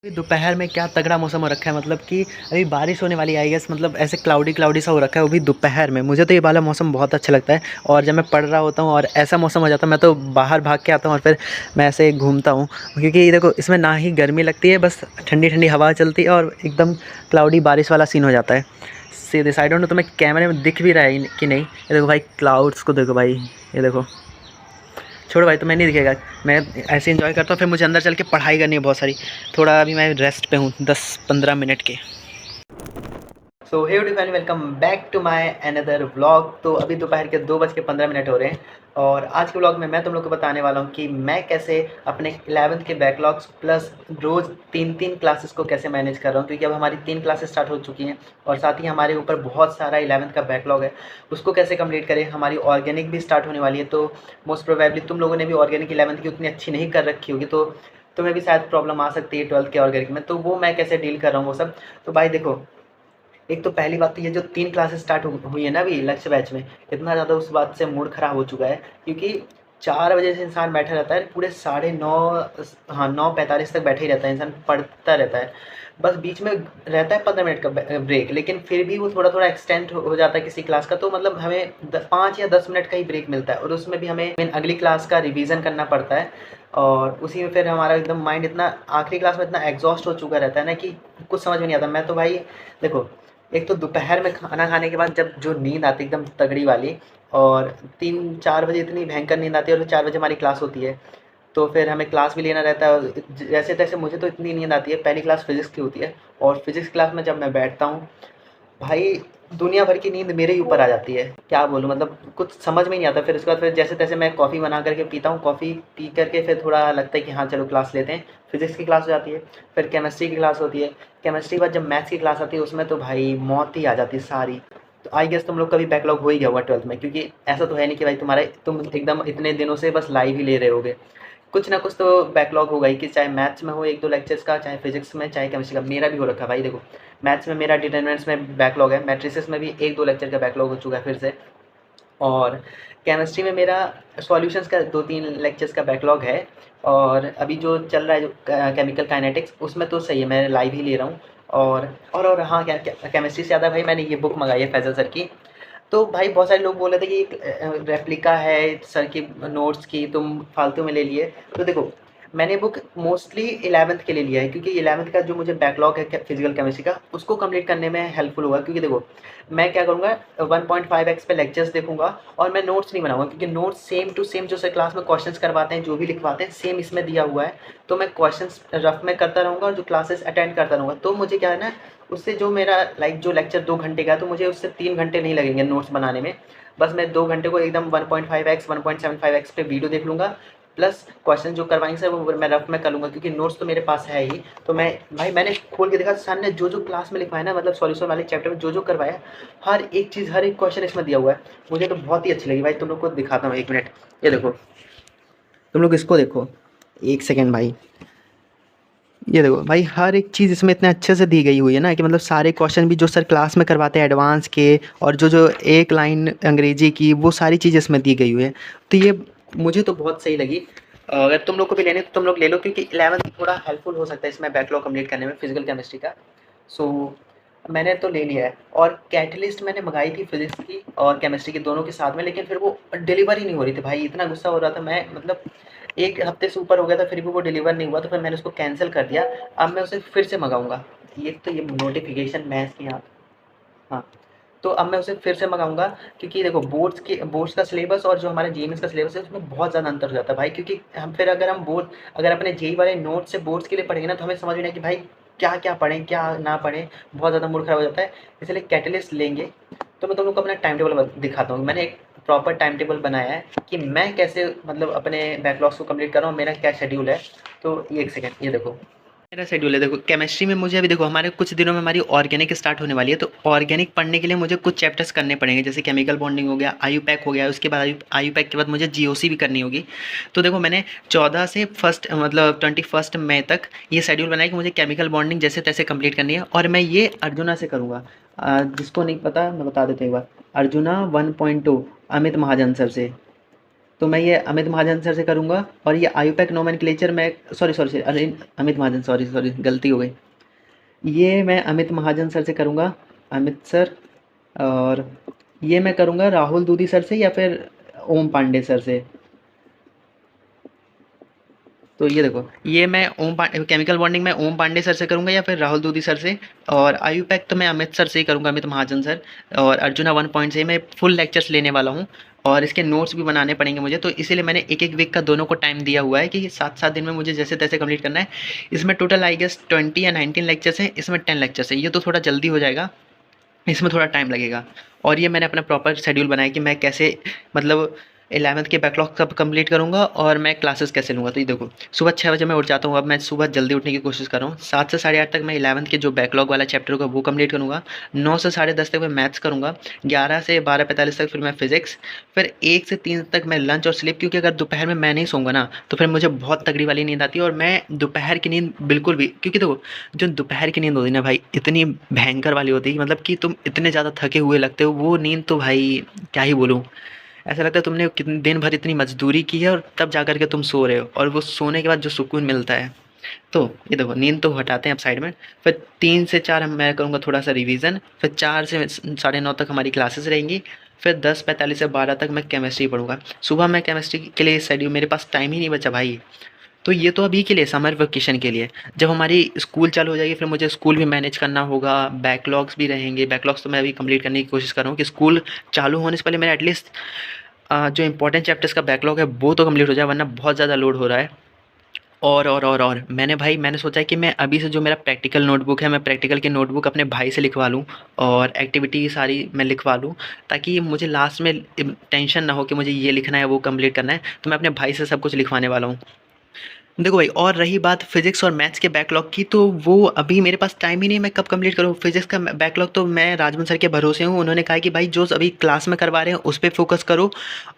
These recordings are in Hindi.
दोपहर में क्या तगड़ा मौसम हो रखा है। मतलब कि अभी बारिश होने वाली है आई गेस। मतलब ऐसे क्लाउडी क्लाउडी सा हो रखा है वो भी दोपहर में। मुझे तो ये वाला मौसम बहुत अच्छा लगता है। और जब मैं पढ़ रहा होता हूँ और ऐसा मौसम हो जाता है मैं तो बाहर भाग के आता हूँ और फिर मैं ऐसे घूमता हूँ, क्योंकि ये देखो इसमें ना ही गर्मी लगती है, बस ठंडी ठंडी हवा चलती है और एकदम क्लाउडी बारिश वाला सीन हो जाता है। सीधे साइड में तुम्हें कैमरे में दिख भी रहा है कि नहीं? ये देखो भाई, क्लाउड्स को देखो भाई, ये देखो। छोड़ो भाई, तुम्हें नहीं दिखेगा। मैं ऐसे एंजॉय करता हूँ, फिर मुझे अंदर चल के पढ़ाई करनी है बहुत सारी। थोड़ा अभी मैं रेस्ट पे हूँ 10-15 मिनट के। So hey define, welcome back to my another vlog. तो अभी दोपहर के 2:15 हो रहे हैं और आज के व्लॉग में मैं तुम लोग को बताने वाला हूँ कि मैं कैसे अपने 11th के बैकलॉग्स प्लस रोज़ 3-3 क्लासेस को कैसे मैनेज कर रहा हूँ, क्योंकि अब हमारी 3 क्लासेस स्टार्ट हो चुकी हैं और साथ ही हमारे ऊपर बहुत सारा 11th का बैकलॉग है। उसको कैसे कंप्लीट करें। हमारी ऑर्गेनिक भी स्टार्ट होने वाली है, तो मोस्ट प्रोबेबली तुम लोगों ने भी ऑर्गेनिक 11th की उतनी अच्छी नहीं कर रखी होगी, तो तुम्हें भी शायद प्रॉब्लम आ सकती है 12th के ऑर्गेनिक में। तो वो मैं कैसे डील कर रहा हूँ वो सब। तो भाई देखो, एक तो पहली बात तो ये जो 3 क्लासेस स्टार्ट हुई है ना अभी लक्ष्य बैच में, इतना ज़्यादा उस बात से मूड ख़राब हो चुका है, क्योंकि 4 बजे से इंसान बैठा रहता है पूरे साढ़े 9, हाँ 9:45 तक बैठा ही रहता है इंसान, पढ़ता रहता है। बस बीच में रहता है 15 मिनट का ब्रेक, लेकिन फिर भी वो थोड़ा थोड़ा एक्सटेंड हो जाता है किसी क्लास का, तो मतलब हमें 5 या 10 मिनट का ही ब्रेक मिलता है और उसमें भी हमें अगली क्लास का रिवीजन करना पड़ता है। और उसी में फिर हमारा एकदम माइंड इतना आखिरी क्लास में इतना एग्जॉस्ट हो चुका रहता है ना कि कुछ समझ में नहीं आता। मैं तो भाई देखो, एक तो दोपहर में खाना खाने के बाद जब जो नींद आती है एकदम तगड़ी वाली, और 3-4 बजे इतनी भयंकर नींद आती है और 4 बजे हमारी क्लास होती है, तो फिर हमें क्लास भी लेना रहता है। और जैसे तैसे मुझे तो इतनी नींद आती है। पहली क्लास फिज़िक्स की होती है और फिज़िक्स क्लास में जब मैं बैठता हूँ भाई, दुनिया भर की नींद मेरे ही ऊपर आ जाती है। क्या बोलूँ, मतलब कुछ समझ में ही नहीं आता। फिर उसके बाद फिर जैसे तैसे मैं कॉफ़ी बना करके पीता हूँ, कॉफ़ी पी करके फिर थोड़ा लगता है कि हाँ चलो क्लास लेते हैं। फिज़िक्स की क्लास हो जाती है, फिर केमिस्ट्री की क्लास होती है। केमिस्ट्री के बाद जब मैथ्स की क्लास आती है उसमें तो भाई मौत ही आ जाती है सारी। तो आई गेस तुम लोग का भी बैकलॉग हो ही गया होगा 12th में, क्योंकि ऐसा तो है नहीं कि भाई तुम एकदम इतने दिनों से बस लाइव ही ले रहे होगे। कुछ ना कुछ तो बैकलॉग होगा ही, कि चाहे मैथ्स में हो 1-2 लेक्चर्स का, चाहे फिजिक्स में, चाहे केमिस्ट्री का। मेरा भी हो रखा है भाई देखो, मैथ्स में मेरा डिटरमिनेंट्स में बैकलॉग है, मैट्रिसेस में भी 1-2 लेक्चर का बैकलॉग हो चुका है फिर से। और केमिस्ट्री में मेरा सॉल्यूशंस का 2-3 लेक्चर्स का बैकलॉग है। और अभी जो चल रहा है जो केमिकल काइनेटिक्स, उसमें तो सही है, मैं लाइव ही ले रहा हूँ। और हाँ, केमिस्ट्री से ज़्यादा भाई मैंने ये बुक मंगाई है फैज़ल सर की। तो भाई बहुत सारे लोग बोल रहे थे कि एक रेप्लिका है सर की नोट्स की, तुम फालतू में ले लिए। तो देखो, मैंने बुक मोस्टली 11th के लिए लिया है, क्योंकि 11th का जो मुझे बैकलॉग है फिजिकल केमिस्ट्री का, उसको कंप्लीट करने में हेल्पफुल होगा। क्योंकि देखो, मैं क्या करूँगा, 1.5x पे लेक्चर्स देखूंगा और मैं नोट्स नहीं बनाऊंगा, क्योंकि नोट्स सेम टू सेम जो सर क्लास में क्वेश्चंस करवाते हैं, जो भी लिखवाते हैं, सेम इसमें दिया हुआ है। तो मैं क्वेश्चंस रफ में करता रहूँगा और जो क्लासेस अटेंड करता रहूँगा। तो मुझे क्या है ना, उससे जो मेरा जो लेक्चर 2 घंटे का है, तो मुझे उससे 3 घंटे नहीं लगेंगे नोट्स बनाने में। बस मैं 2 घंटे को एकदम 1.5x 1.75x पे वीडियो देख लूँगा, प्लस क्वेश्चन जो करवाएंगे सर वो मैं रफ में कर लूँगा, क्योंकि नोट्स तो मेरे पास है ही। तो मैं भाई मैंने खोल के देखा सर ने जो जो क्लास में लिखवाया ना, मतलब सॉल्यूशन वाले चैप्टर में जो जो करवाया, हर एक चीज़, हर एक क्वेश्चन इसमें दिया हुआ है। मुझे तो बहुत ही अच्छी लगी भाई। तुम लोग को दिखाता हूँ 1 मिनट, ये देखो, तुम लोग इसको देखो 1 सेकेंड भाई। ये देखो भाई, हर एक चीज़ इसमें इतने अच्छे से दी गई हुई है ना, कि मतलब सारे क्वेश्चन भी जो सर क्लास में करवाते हैं एडवांस के, और जो जो एक लाइन अंग्रेजी की, वो सारी चीज़ इसमें दी गई हुई है। तो ये मुझे तो बहुत सही लगी। अगर तुम लोग को भी लेने तो तुम लोग ले लो, क्योंकि 11th थोड़ा हेल्पफुल हो सकता है इसमें बैकलॉग कंप्लीट करने में फिजिकल केमिस्ट्री का। सो मैंने तो ले लिया है। और कैटलिस्ट मैंने मंगाई थी फिजिक्स की और केमिस्ट्री की दोनों के साथ में, लेकिन फिर वो डिलीवर ही नहीं हो रही थी भाई। इतना गुस्सा हो रहा था मैं, मतलब 1 हफ्ते से ऊपर हो गया था, फिर भी वो डिलीवर नहीं हुआ, तो फिर मैंने उसको कैंसिल कर दिया। अब मैं उसे फिर से मंगाऊंगा। ये तो ये नोटिफिकेशन मैथ्स की, यहाँ, हाँ। तो अब मैं उसे फिर से मंगाऊंगा, क्योंकि देखो बोर्ड्स का सिलेबस और जो हमारा जेईएमएस का सिलेबस है उसमें बहुत ज़्यादा अंतर हो जाता है भाई। क्योंकि हम फिर अगर अपने जेई वाले नोट से बोर्ड्स के लिए पढ़ेंगे ना, तो हमें समझ में नहीं कि भाई क्या क्या पढ़ें क्या ना पढ़ें, बहुत ज़्यादा मूड खराब हो जाता है। इसलिए कैटलिस्ट लेंगे। तो मैं तुम लोग को अपना टाइम टेबल दिखाता हूँ। मैंने एक प्रॉपर टाइम टेबल बनाया है कि मैं कैसे मतलब अपने बैकलॉग्स को कंप्लीट कर रहा हूँ, मेरा क्या शेड्यूल है। तो ये 1 सेकेंड, ये देखो मेरा शेड्यूल है। देखो केमिस्ट्री में मुझे अभी देखो, हमारे कुछ दिनों में हमारी ऑर्गेनिक स्टार्ट होने वाली है, तो ऑर्गेनिक पढ़ने के लिए मुझे कुछ चैप्टर्स करने पड़ेंगे, जैसे केमिकल बॉन्डिंग हो गया, आईयूपैक हो गया, उसके बाद आईयूपैक के बाद मुझे जीओसी भी करनी होगी। तो देखो मैंने 14 से फर्स्ट मतलब 21 मई तक ये शेड्यूल बनाया कि मुझे केमिकल बॉन्डिंग जैसे तैसे कंप्लीट करनी है, और मैं ये अर्जुना से करूँगा। जिसको नहीं पता मैं बता देता हूँ एक बार, अर्जुना 1.2 अमित महाजन सर से। तो मैं ये अमित महाजन सर से करूँगा, और ये आयुपैक नोमेनक्लेचर मैं सॉरी अरे अमित महाजन, सॉरी गलती हो गई। ये मैं अमित महाजन सर से करूँगा, अमित सर। और ये मैं करूँगा राहुल दूधी सर से या फिर ओम पांडे सर से। तो ये देखो, ये मैं केमिकल बॉन्डिंग में ओम पांडे सर से करूँगा या फिर राहुल दूधी सर से, और आयु पैक तो मैं अमित सर से ही करूँगा, अमित महाजन सर। और अर्जुना 1 पॉइंट से मैं फुल लेक्चर्स लेने वाला हूँ, और इसके नोट्स भी बनाने पड़ेंगे मुझे, तो इसीलिए मैंने एक वीक का दोनों को टाइम दिया हुआ है कि 7-7 दिन में मुझे जैसे तैसे कंप्लीट करना है। इसमें टोटल आई गेस 20 या 19 लेक्चर्स हैं, इसमें 10 लेक्चर्स है, ये तो थोड़ा जल्दी हो जाएगा, इसमें थोड़ा टाइम लगेगा। और ये मैंने अपना प्रॉपर शेड्यूल बनाया कि मैं कैसे मतलब 11th के बैकलॉग कब कंप्लीट करूँगा और मैं क्लासेस कैसे लूँगा। तो ये देखो, सुबह 6 बजे मैं उठ जाता हूँ, अब मैं सुबह जल्दी उठने की कोशिश कर रहा हूँ। 7 से साढ़े 8 तक मैं 11th के जो बैकलॉग वाला चैप्टर होगा वो कंप्लीट करूँगा। 9 से साढ़े 10 तक मैं मैथ्स करूँगा। 11 से 12:45 तक फिर मैं फिज़िक्स। फिर 1 से 3 तक मैं लंच और स्लीप, क्योंकि अगर दोपहर में मैं नहीं सोऊंगा ना तो फिर मुझे बहुत तगड़ी वाली नींद आती है, और मैं दोपहर की नींद बिल्कुल भी, क्योंकि देखो जो दोपहर की नींद होती है ना भाई, इतनी भयंकर वाली होती है, मतलब कि तुम इतने ज़्यादा थके हुए लगते हो, वो नींद तो भाई क्या ही बोलूँ। ऐसा लगता है तुमने कितने दिन भर इतनी मजदूरी की है और तब जा कर के तुम सो रहे हो, और वो सोने के बाद जो सुकून मिलता है। तो ये देखो, नींद तो हटाते हैं अब साइड में। फिर 3 से 4 मैं करूँगा थोड़ा सा रिवीजन। फिर 4 से साढ़े 9 तक हमारी क्लासेस रहेंगी। फिर 10:45 से 12 तक मैं केमिस्ट्री पढ़ूंगा। सुबह मैं केमिस्ट्री के लिए शेड्यूल, मेरे पास टाइम ही नहीं बचा भाई। तो ये तो अभी के लिए समर वेकेशन के लिए, जब हमारी स्कूल चालू हो जाएगी फिर मुझे स्कूल भी मैनेज करना होगा, बैकलॉग्स भी रहेंगे। बैकलॉग्स तो मैं अभी कंप्लीट करने की कोशिश कर रहा हूँ कि स्कूल चालू होने से पहले मेरा एटलीस्ट जो इंपॉर्टेंट चैप्टर्स का बैकलॉग है वो तो कंप्लीट हो जाए, वरना बहुत ज़्यादा लोड हो रहा है। और मैंने सोचा है कि मैं अभी से जो मेरा प्रैक्टिकल नोटबुक है, मैं प्रैक्टिकल की नोटबुक अपने भाई से लिखवा लूँ, और एक्टिविटी सारी मैं लिखवा लूँ, ताकि मुझे लास्ट में टेंशन ना हो कि मुझे ये लिखना है वो कंप्लीट करना है। तो मैं अपने भाई से सब कुछ लिखवाने वाला हूँ। देखो भाई, और रही बात फिजिक्स और मैथ्स के बैकलॉग की, तो वो अभी मेरे पास टाइम ही नहीं, मैं कब कंप्लीट करूँ फिजिक्स का बैकलॉग। तो मैं राजमन सर के भरोसे हूँ, उन्होंने कहा कि भाई जो अभी क्लास में करवा रहे हैं उस पर फोकस करो,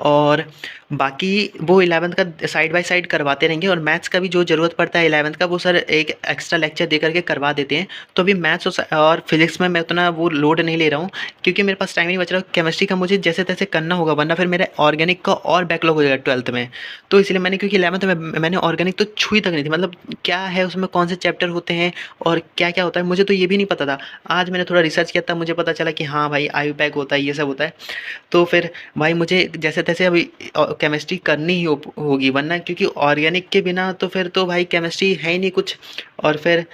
और बाकी वो 11th का साइड बाय साइड करवाते रहेंगे। और मैथ्स का भी जो ज़रूरत पड़ता है 11th का, वो सर एक एक्स्ट्रा लेक्चर दे करके करवा देते हैं। तो अभी मैथ्स और फिजिक्स में मैं उतना वो लोड नहीं ले रहा हूँ, क्योंकि मेरे पास टाइम नहीं बच रहा। केमिस्ट्री का मुझे जैसे तैसे करना होगा, वरना फिर मेरा ऑर्गेनिक का और बैकलॉग हो जाएगा 12th में। तो इसलिए मैंने, क्योंकि 11th में मैंने ऑर्गेनिक तो छुई तक नहीं थी, मतलब क्या है उसमें, कौन से चैप्टर होते हैं और क्या क्या होता है, मुझे तो ये भी नहीं पता था। आज मैंने थोड़ा रिसर्च किया तब मुझे पता चला कि हाँ भाई, आयु पैक होता है, ये सब होता है। तो फिर भाई मुझे जैसे तैसे अभी केमिस्ट्री करनी ही होगी, वरना क्योंकि ऑर्गेनिक के बिना तो फिर तो भाई केमिस्ट्री है ही नहीं कुछ। और फिर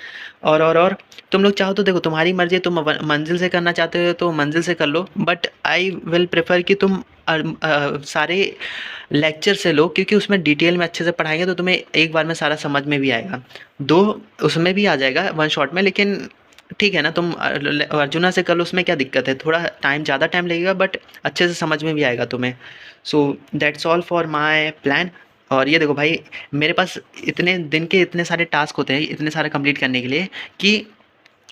और तुम लोग चाहो तो देखो, तुम्हारी मर्जी, तुम मंजिल से करना चाहते हो तो मंजिल से कर लो, बट आई विल प्रेफर कि तुम सारे लेक्चर से लो, क्योंकि उसमें डिटेल में अच्छे से पढ़ाएंगे तो तुम्हें एक बार में सारा समझ में भी आएगा। दो उसमें भी आ जाएगा वन शॉट में, लेकिन ठीक है ना, तुम अर्जुना से कर लो, उसमें क्या दिक्कत है, थोड़ा टाइम ज़्यादा टाइम लगेगा बट अच्छे से समझ में भी आएगा तुम्हें। So that's all for my plan. और ये देखो भाई, मेरे पास इतने दिन के इतने सारे टास्क होते हैं, इतने सारे कंप्लीट करने के लिए, कि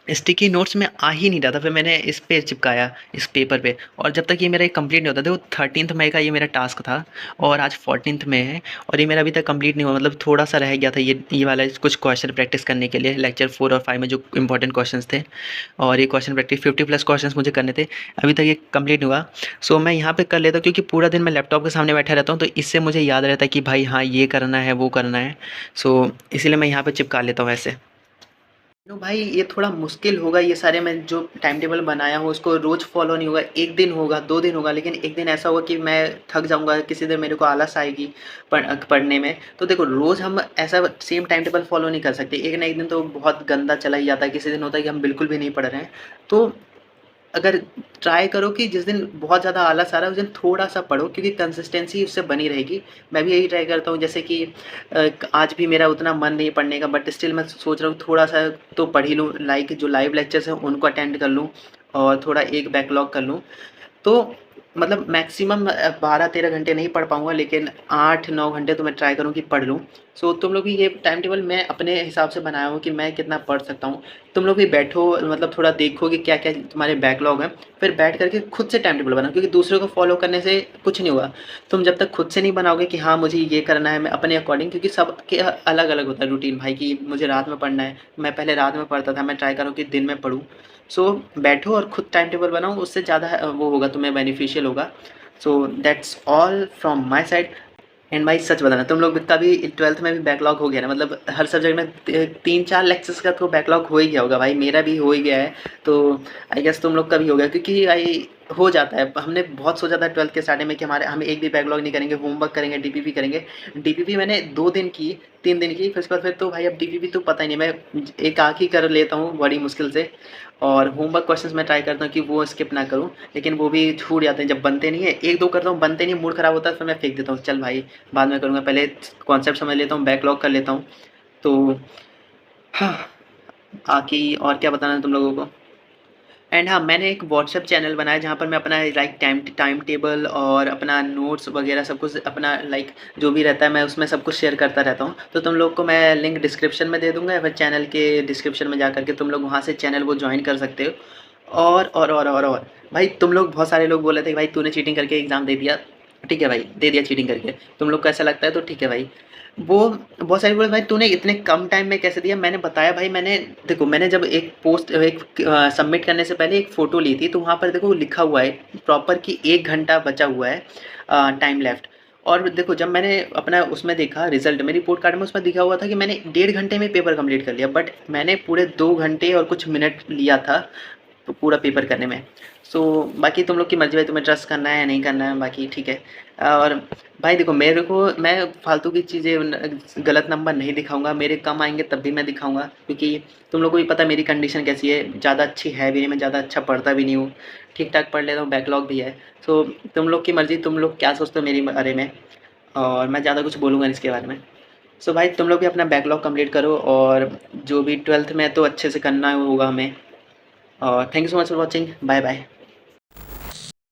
स्टिकी नोट्स में आ ही नहीं रहा था। फिर मैंने इस पे चिपकाया, इस पेपर पे, और जब तक ये मेरा कंप्लीट नहीं होता था, वो 13th मई का ये मेरा टास्क था, और आज 14th में है, और ये मेरा अभी तक कंप्लीट नहीं हुआ। मतलब थोड़ा सा रह गया था ये वाला कुछ क्वेश्चन प्रैक्टिस करने के लिए, लेक्चर 4 और 5 में जो इंपॉर्टेंट क्वेश्चंस थे, और ये क्वेश्चन प्रैक्टिस 50+ क्वेश्चंस मुझे करने थे, अभी तक ये कंप्लीट नहीं हुआ। सो मैं यहाँ पे कर लेता हूँ, क्योंकि पूरा दिन मैं लैपटॉप के सामने बैठा रहता हूँ, तो इससे मुझे याद रहता है कि भाई हाँ, ये करना है वो करना है। सो इसीलिए मैं यहाँ पर चिपका लेता हूँ ऐसे। नो भाई, ये थोड़ा मुश्किल होगा, ये सारे मैं जो टाइम टेबल बनाया हूँ उसको रोज़ फॉलो नहीं होगा, एक दिन होगा, 2 दिन होगा, लेकिन एक दिन ऐसा होगा कि मैं थक जाऊँगा, किसी दिन मेरे को आलस आएगी पढ़ने में। तो देखो, रोज़ हम ऐसा सेम टाइम टेबल फॉलो नहीं कर सकते, एक ना एक दिन तो बहुत गंदा चला ही जाता है, किसी दिन होता है कि हम बिल्कुल भी नहीं पढ़ रहे हैं। तो अगर ट्राई करो कि जिस दिन बहुत ज़्यादा आलस आ रहा है उस दिन थोड़ा-सा पढ़ो, क्योंकि कंसिस्टेंसी उससे बनी रहेगी। मैं भी यही ट्राई करता हूँ, जैसे कि आज भी मेरा उतना मन नहीं पढ़ने का, बट स्टिल मैं सोच रहा हूँ थोड़ा-सा तो पढ़ ही लूँ, लाइक जो लाइव लेक्चर्स हैं उनको अटेंड कर लूँ, और थोड़ा एक बैकलॉग कर लूँ। तो मतलब मैक्सिमम 12-13 घंटे नहीं पढ़ पाऊँगा, लेकिन 8-9 घंटे तो मैं ट्राई करूँ कि पढ़ लूँ। सो तुम लोग भी ये टाइम टेबल मैं अपने हिसाब से बनाया हूँ कि मैं कितना पढ़ सकता हूँ। तुम लोग भी बैठो, मतलब थोड़ा देखो कि क्या-क्या तुम्हारे बैकलॉग हैं, फिर बैठ कर के खुद से टाइम टेबल बनाओ, क्योंकि दूसरों को फॉलो करने से कुछ नहीं होगा। तुम जब तक खुद से नहीं बनाओगे कि हाँ, मुझे ये करना है मैं अपने अकॉर्डिंग, क्योंकि सबके अलग-अलग होता है रूटीन भाई, कि मुझे रात में पढ़ना है। मैं पहले रात में पढ़ता था, मैं ट्राई कर रहा हूँ कि दिन में पढ़ूँ। सो बैठो और खुद टाइम टेबल बनाओ, उससे ज़्यादा वो होगा, तुम्हें बेनिफिशियल होगा। So that's all from my side. And भाई सच बताना, तुम लोग का भी 12th में भी बैकलॉग हो गया ना, मतलब हर सब्जेक्ट में 3-4 लेक्चर्स का तो बैकलॉग हो ही गया होगा भाई, मेरा भी हो ही गया है। तो आई गेस तुम लोग का भी हो गया, क्योंकि भाई हो जाता है। हमने बहुत सोचा था 12th के स्टार्टिंग में कि हम एक भी बैकलॉग नहीं करेंगे, होमवर्क करेंगे, डीपीपी करेंगे। डीपीपी मैंने 2 दिन की, 3 दिन की, फिर उसके बाद फिर तो भाई अब डीपीपी तो पता ही नहीं, मैं एक आँख ही कर लेता हूँ बड़ी मुश्किल से। और होमवर्क क्वेश्चंस मैं ट्राई करता हूँ कि वो स्किप ना करूँ, लेकिन वो भी छूट जाते हैं जब बनते नहीं है। 1-2 करता हूँ, बनते नहीं, मूड ख़राब होता है, फिर मैं फेंक देता हूँ, चल भाई बाद में करूँगा, पहले कॉन्सेप्ट समझ लेता हूँ, बैकलॉग कर लेता हूँ। तो हाँ, बाकी और क्या बताना है तुम लोगों को। एंड हाँ, मैंने एक व्हाट्सएप चैनल बनाया जहाँ पर मैं अपना लाइक टाइम टेबल और अपना नोट्स वगैरह सब कुछ, अपना लाइक जो भी रहता है मैं उसमें सब कुछ शेयर करता रहता हूँ। तो तुम लोग को मैं लिंक डिस्क्रिप्शन में दे दूँगा, या फिर चैनल के डिस्क्रिप्शन में जा कर के तुम लोग वहाँ से चैनल को जॉइन कर सकते हो। और भाई तुम लोग, बहुत सारे लोग बोल रहे थे कि भाई तूने चीटिंग करके एग्ज़ाम दे दिया। ठीक है भाई, दे दिया चीटिंग करके। तुम लोग को ऐसा लगता है तो ठीक है भाई। वो बहुत सारे बोले भाई तूने इतने कम टाइम में कैसे दिया? मैंने बताया भाई, मैंने देखो, मैंने जब एक पोस्ट सबमिट करने से पहले एक फ़ोटो ली थी, तो वहाँ पर देखो लिखा हुआ है प्रॉपर कि 1 घंटा बचा हुआ है टाइम लेफ्ट। और देखो जब मैंने अपना उसमें देखा रिज़ल्ट में, रिपोर्ट कार्ड में उसमें लिखा हुआ था कि मैंने 1.5 घंटे में पेपर कंप्लीट कर लिया, बट मैंने पूरे 2 घंटे और कुछ मिनट लिया था तो पूरा पेपर करने में। सो बाकी तुम लोग की मर्ज़ी भाई, तुम्हें ट्रस्ट करना है या नहीं करना है, बाकी ठीक है। और भाई देखो, मेरे को, मैं फालतू की चीज़ें गलत नंबर नहीं दिखाऊंगा, मेरे कम आएंगे तब भी मैं दिखाऊंगा, क्योंकि तुम लोग को भी पता है मेरी कंडीशन कैसी है, ज़्यादा अच्छी है भी नहीं, मैं ज़्यादा अच्छा पढ़ता भी नहीं हूँ, ठीक ठाक पढ़ लेता हूँ, बैकलॉग भी है। सो तुम लोग की मर्ज़ी, तुम लोग क्या सोचते हो मेरी बारे में, और मैं ज़्यादा कुछ बोलूँगा नहीं इसके बारे में। सो भाई तुम लोग भी अपना बैकलॉग कंप्लीट करो, और जो भी 12th में तो अच्छे से करना होगा हमें। और thank you so much for watching, bye bye.